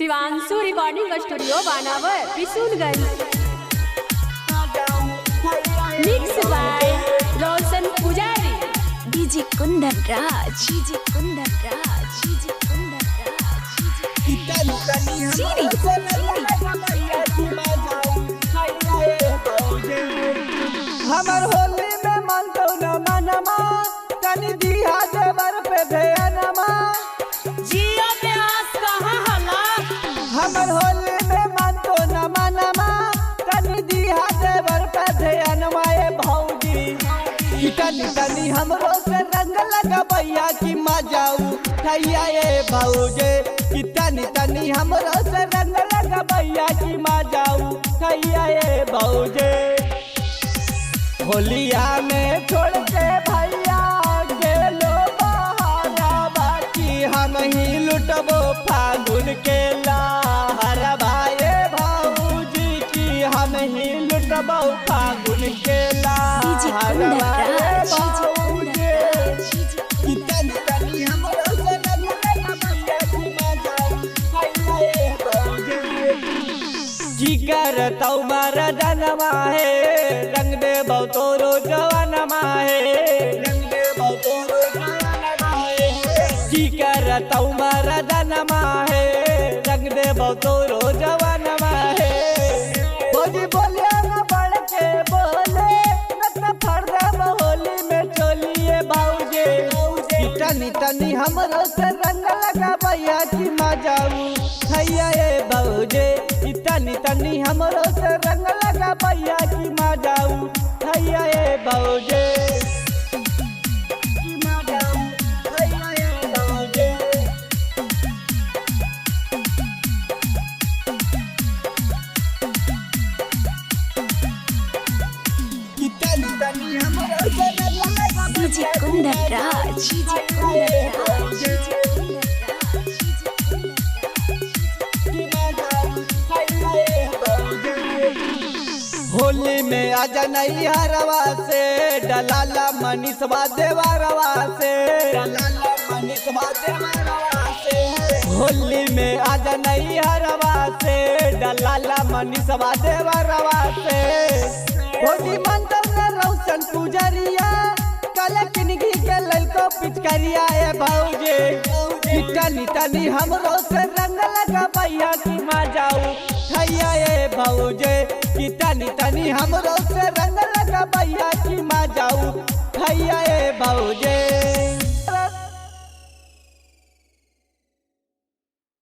Shivanshu recording studio बानावर Kishunganj. Mix by Roshan Pujari. DJ Kundan Raj, DJ Kundan Raj, DJ Kundan हमर होली में मन तो न मनमा तनी दिया देवर पे ध्यानमा जियो पे आस कहाँ हला। हमर होली में मन तो न मनमा तनी दिया देवर पे ध्यानमा ए भौजी तनी तनी हमरो से रंग लगा भैया की मजाऊ थैया ए भौजे तनी तनी हमरो से रंग लगा भैया की मजाऊ थैया ए भौजे होलिया में छोड़ के भैया गेलो बहारा बाकी हम ही लुटबो फागुन के लहर भाई भाऊजी की हम ही लुटबो फागुन के लहर की करता मारा जनवा है रंग दे बहुतोरो जवानमा है रंग दे बहुतोरो जवानमा है की करता मारा जनवा है रंग दे बहुतोरो जवानमा है बोली बोले न बढ़ के बोले न फरदा होली में चलिए बाऊजे तनी तनी हमरो से रंग लगा भैया की मजाऊ भैया ए बाऊजे तनी तनी हमरो से रंग लगा भैया की मजाऊ भैया ए बाऊजे डीजे कुंदन राज, डीजे कुंदन राज, होली में आजा नहीं हरवा से डलाला मनीषवा देवरवा से डलाला मनीषवा देवरवा से होली में आजा नहीं हरवा से डलाला मनीषवा देवरवा से होली मंडल में रोशन पुजरिया काला किनगी के ललको पिचकरिया ए भौजे तनी तनी हमरो से रंग लगा भैया की मजाऊ थैया ए भौजे तनी तनी हमरो से रंग लगा भैया की मजाऊ थैया ए भौजे।